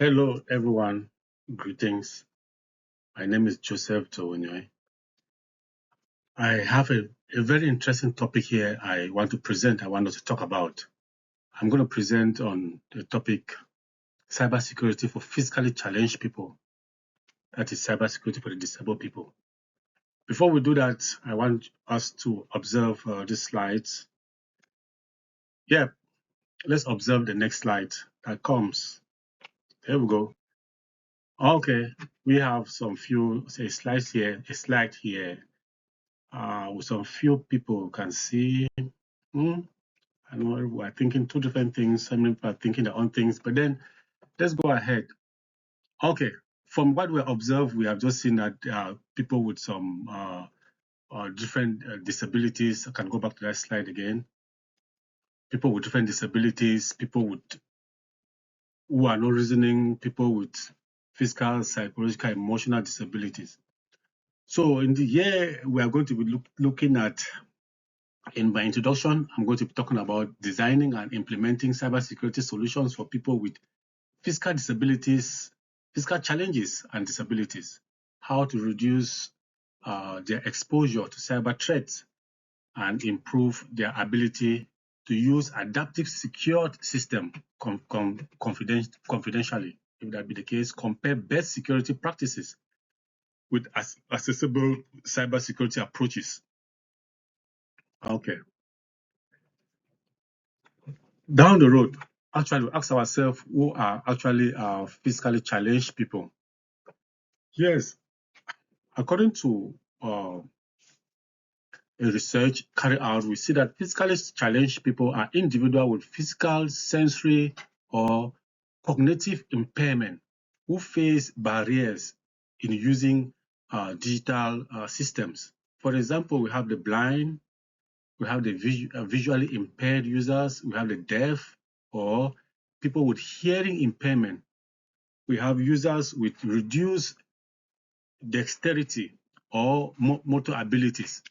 Hello, everyone. Greetings. My name is Joseph Towonyoy. I have a very interesting topic here I want to present, I want us to talk about. I'm going to present on the topic cybersecurity for physically challenged people. That is cybersecurity for the disabled people. Before we do that, I want us to observe these slides. Yeah, let's observe the next slide that comes. There we go. Okay, we have some few slides here, a slide here with some few people can see. I know we're thinking two different things. Some people are thinking their own things, but then let's go ahead. Okay, from what we observed, we have just seen that people with some different disabilities. I can go back to that slide again. People with different disabilities, people with who are not reasoning, people with physical, psychological, emotional disabilities. So in the year, we are going to be looking at. In my introduction, I'm going to be talking about designing and implementing cybersecurity solutions for people with physical disabilities, physical challenges and disabilities, how to reduce their exposure to cyber threats and improve their ability to use adaptive secured system confidentially, if that be the case, compare best security practices with accessible cybersecurity approaches. Okay. Down the road, actually, we ask ourselves who are actually physically challenged people. Yes, according to a research carried out, we see that physically challenged people are individuals with physical, sensory, or cognitive impairment who face barriers in using digital systems. For example, we have the blind, we have the visually impaired users, we have the deaf, or people with hearing impairment. We have users with reduced dexterity or motor abilities,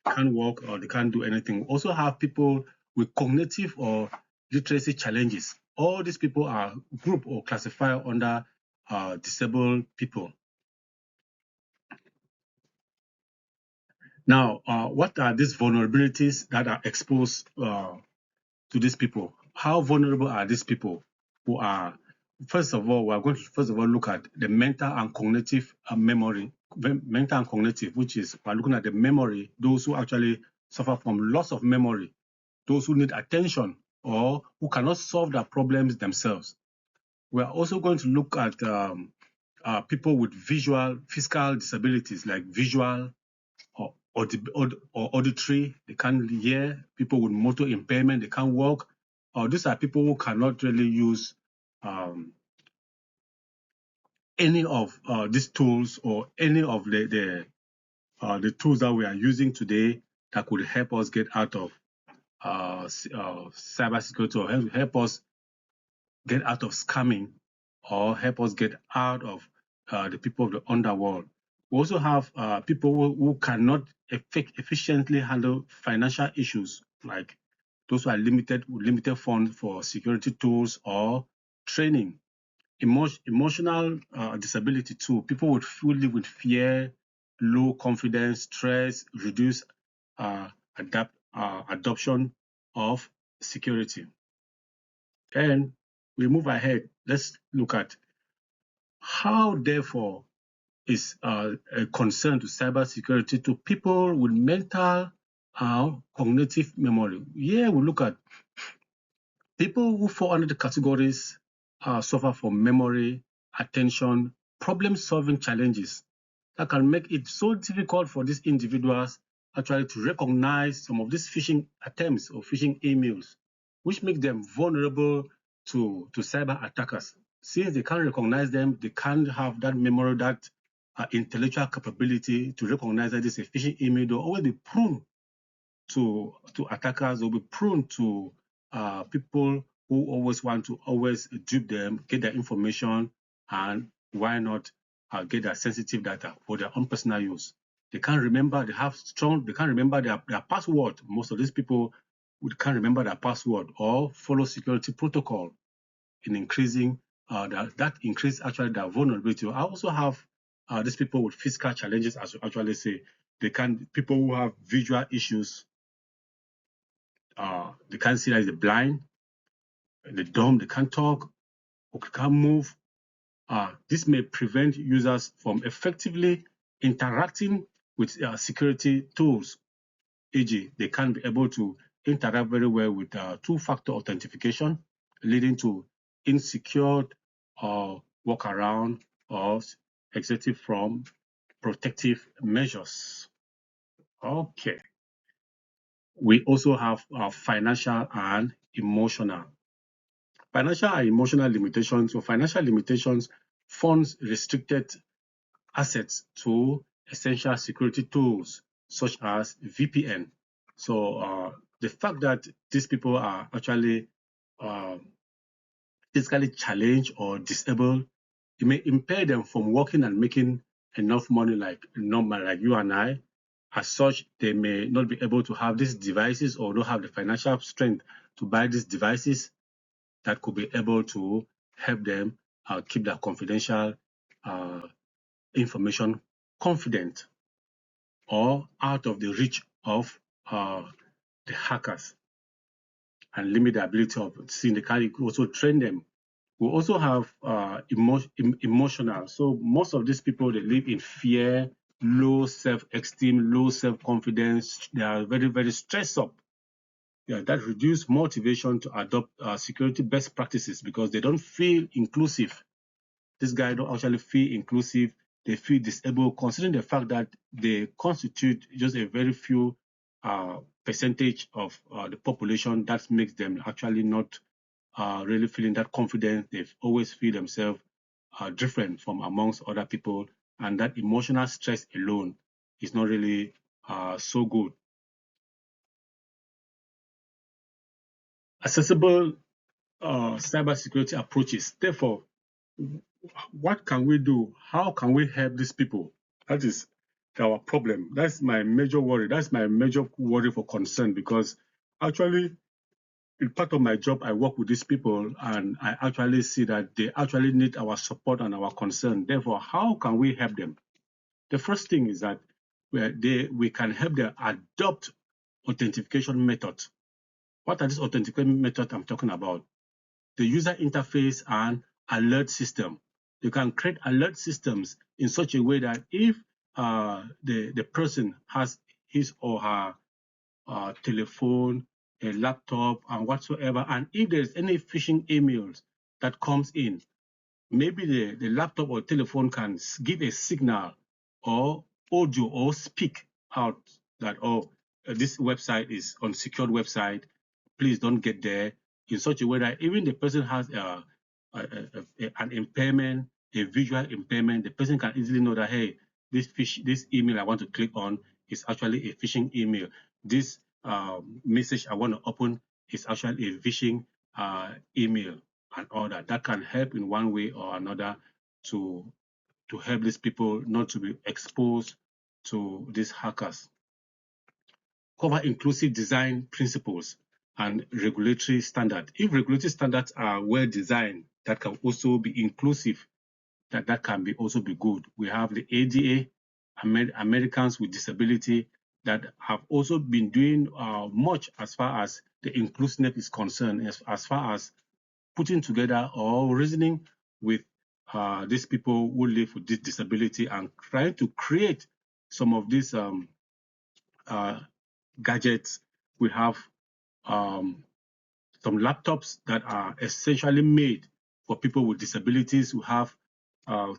can't walk or they can't do anything. We also have people with cognitive or literacy challenges. All these people are grouped or classified under disabled people. Now, what are these vulnerabilities that are exposed to these people? How vulnerable are these people who are? First of all, we're going to look at the mental and cognitive memory. Mental and cognitive, which is we're looking at the memory, those who actually suffer from loss of memory, those who need attention or who cannot solve their problems themselves. We're also going to look at people with physical disabilities like visual or auditory, they can't hear, people with motor impairment, they can't walk. These are people who cannot really use any of these tools or any of the tools that we are using today that could help us get out of cybersecurity or help us get out of scamming or help us get out of the people of the underworld. We also have people who cannot efficiently handle financial issues, like those who are limited funds for security tools or training. Emotional disability too. People who live with fear, low confidence, stress, reduced adoption of security. And we move ahead. Let's look at how, therefore, is a concern to cybersecurity to people with mental cognitive memory. Here we look at people who fall under the categories suffer from memory, attention, problem-solving challenges that can make it so difficult for these individuals actually to recognize some of these phishing attempts or phishing emails, which make them vulnerable to cyber attackers. Since they can't recognize them, they can't have that memory, that intellectual capability to recognize that this is a phishing email. They'll always be prone to attackers. They'll be prone to people who always want to dupe them, get their information, and why not get their sensitive data for their own personal use. They can't remember, they can't remember their password. Most of these people can't remember their password or follow security protocol in increasing that increase actually their vulnerability. I also have these people with physical challenges, as you actually say. People who have visual issues, they can't see, like the blind, the dumb, they can't talk, or can't move. This may prevent users from effectively interacting with security tools, e.g., they can't be able to interact very well with two-factor authentication, leading to insecure workaround or exiting from protective measures. Okay. We also have financial and emotional. Financial and emotional limitations. So financial limitations funds restricted assets to essential security tools such as VPN. So the fact that these people are actually uh, physically challenged or disabled, it may impair them from working and making enough money like normal, like you and I. As such, they may not be able to have these devices or don't have the financial strength to buy these devices that could be able to help them keep their confidential uh, information confident or out of the reach of the hackers, and limit the ability of seeing the card. Also train them. We also have emotional. So most of these people, they live in fear, low self-esteem, low self-confidence. They are very, very stressed up. Yeah, that reduce motivation to adopt security best practices because they don't feel inclusive. This guy don't actually feel inclusive. They feel disabled, considering the fact that they constitute just a very few percentage of the population. That makes them actually not really feeling that confident. They always feel themselves different from amongst other people, and that emotional stress alone is not really so good. Accessible cybersecurity approaches. Therefore, what can we do? How can we help these people? That is our problem. That's my major worry. That's my major worry for concern, because actually, in part of my job, I work with these people and I actually see that they actually need our support and our concern. Therefore, how can we help them? The first thing is that we can help them adopt authentication methods. What are these authentication methods I'm talking about? The user interface and alert system. You can create alert systems in such a way that if the person has his or her telephone, a laptop, and whatsoever, and if there's any phishing emails that comes in, maybe the laptop or telephone can give a signal or audio or speak out that, oh, this website is unsecured website, please don't get there, in such a way that even the person has an impairment, a visual impairment, the person can easily know that, hey, this email I want to click on is actually a phishing email. This message I want to open is actually a phishing email, and all that. That can help in one way or another to help these people not to be exposed to these hackers. Cover inclusive design principles and regulatory standards. If regulatory standards are well designed, that can also be inclusive, that can be also be good. We have the ADA, Americans with Disability, that have also been doing much as far as the inclusiveness is concerned, as far as putting together or reasoning with these people who live with this disability and trying to create some of these uh, gadgets. We have um, some laptops that are essentially made for people with disabilities. We have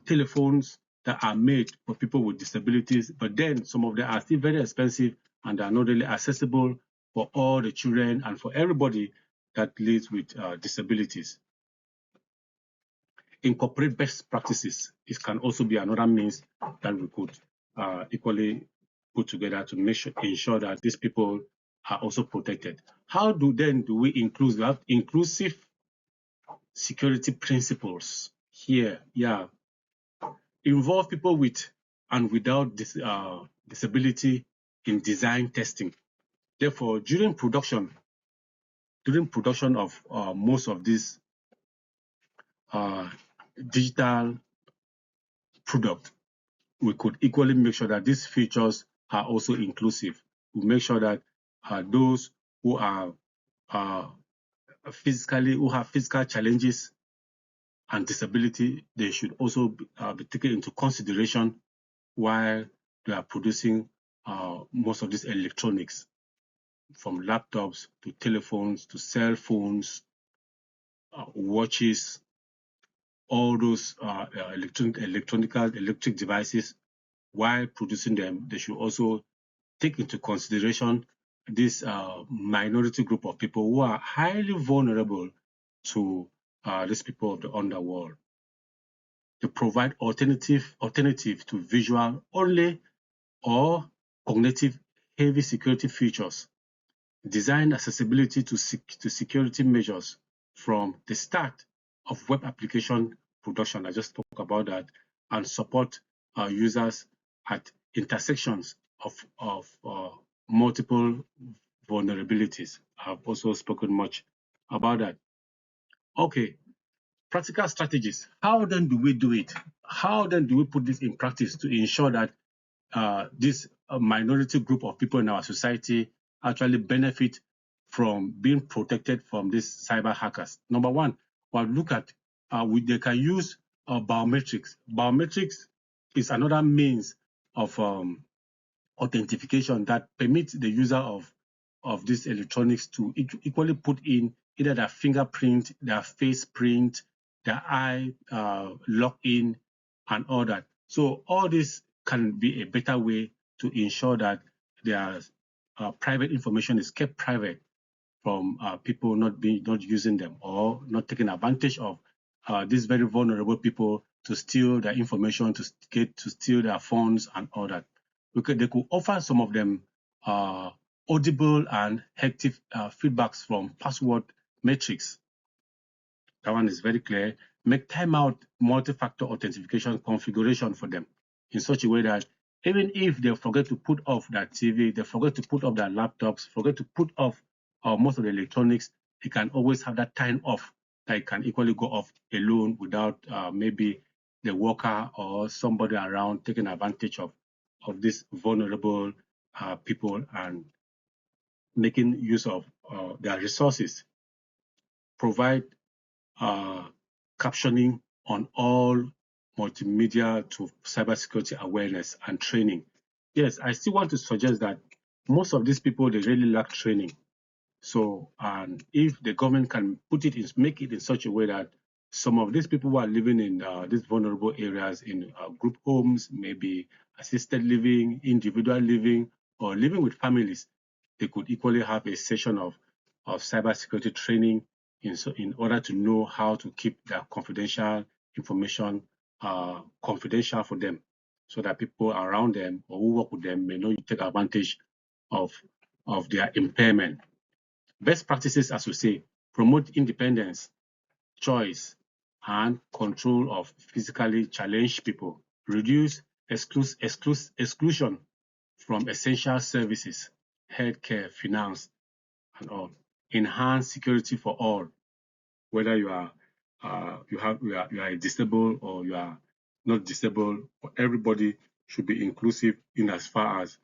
telephones that are made for people with disabilities, but then some of them are still very expensive and are not really accessible for all the children and for everybody that lives with disabilities. Incorporate best practices. It can also be another means that we could equally put together to ensure that these people are also protected. How do we include? We have inclusive security principles here. Yeah, involve people with and without disability in design testing. Therefore, during production of most of these digital product, we could equally make sure that these features are also inclusive. We make sure that those who are who have physical challenges and disability, they should also be taken into consideration while they are producing most of these electronics, from laptops to telephones to cell phones, watches, all those electric devices. While producing them, they should also take into consideration this minority group of people who are highly vulnerable to these people of the underworld. To provide alternative to visual only or cognitive heavy security features. Design accessibility to security measures from the start of web application production. I just spoke about that, and support users at intersections of multiple vulnerabilities. I've also spoken much about that. Okay, practical strategies. How then do we do it? How then do we put this in practice to ensure that this minority group of people in our society actually benefit from being protected from these cyber hackers? Number one, well, look at they can use biometrics. Biometrics is another means of authentication that permits the user of these electronics to equally put in either their fingerprint, their face print, their eye login, and all that. So all this can be a better way to ensure that their private information is kept private from people not using them or not taking advantage of these very vulnerable people to steal their information, to steal their phones and all that. They could offer some of them audible and hectic feedbacks from password metrics. That one is very clear. Make timeout multi-factor authentication configuration for them in such a way that even if they forget to put off that TV, they forget to put off their laptops, forget to put off most of the electronics, they can always have that time off that it can equally go off alone without maybe the worker or somebody around taking advantage of these vulnerable people and making use of their resources. Provide captioning on all multimedia to cybersecurity awareness and training. Yes, I still want to suggest that most of these people, they really lack training. So, and if the government can make it in such a way that some of these people who are living in these vulnerable areas in group homes, maybe assisted living, individual living, or living with families, they could equally have a session of cybersecurity training in order to know how to keep their confidential information confidential for them, so that people around them or who work with them may not take advantage of their impairment. Best practices, as we say, promote independence, choice, and control of physically challenged people. Reduce exclusion from essential services, healthcare, finance, and all. Enhance security for all, whether you are disabled or you are not disabled. Everybody should be inclusive in as far as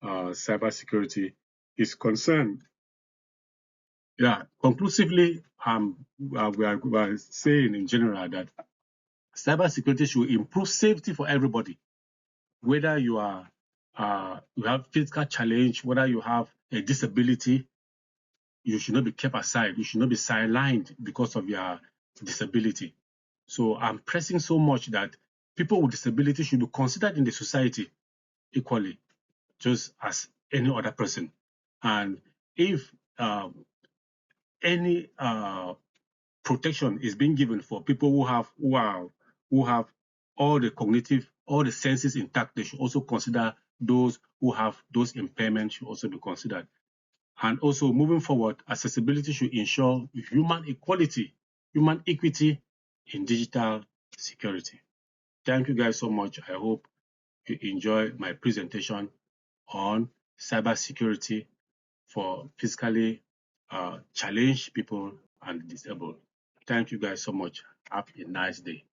cybersecurity is concerned. Yeah, conclusively, we are saying in general that cybersecurity should improve safety for everybody, whether you are you have physical challenge, whether you have a disability. You should not be kept aside. You should not be sidelined because of your disability. So I'm pressing so much that people with disability should be considered in the society equally, just as any other person. And if any protection is being given for people who have all the senses intact, they should also consider those who have those impairments should also be considered. And also moving forward, accessibility should ensure human equality, human equity in digital security. Thank you guys so much. I hope you enjoy my presentation on cybersecurity for physically challenged people and disabled. Thank you guys so much. Have a nice day.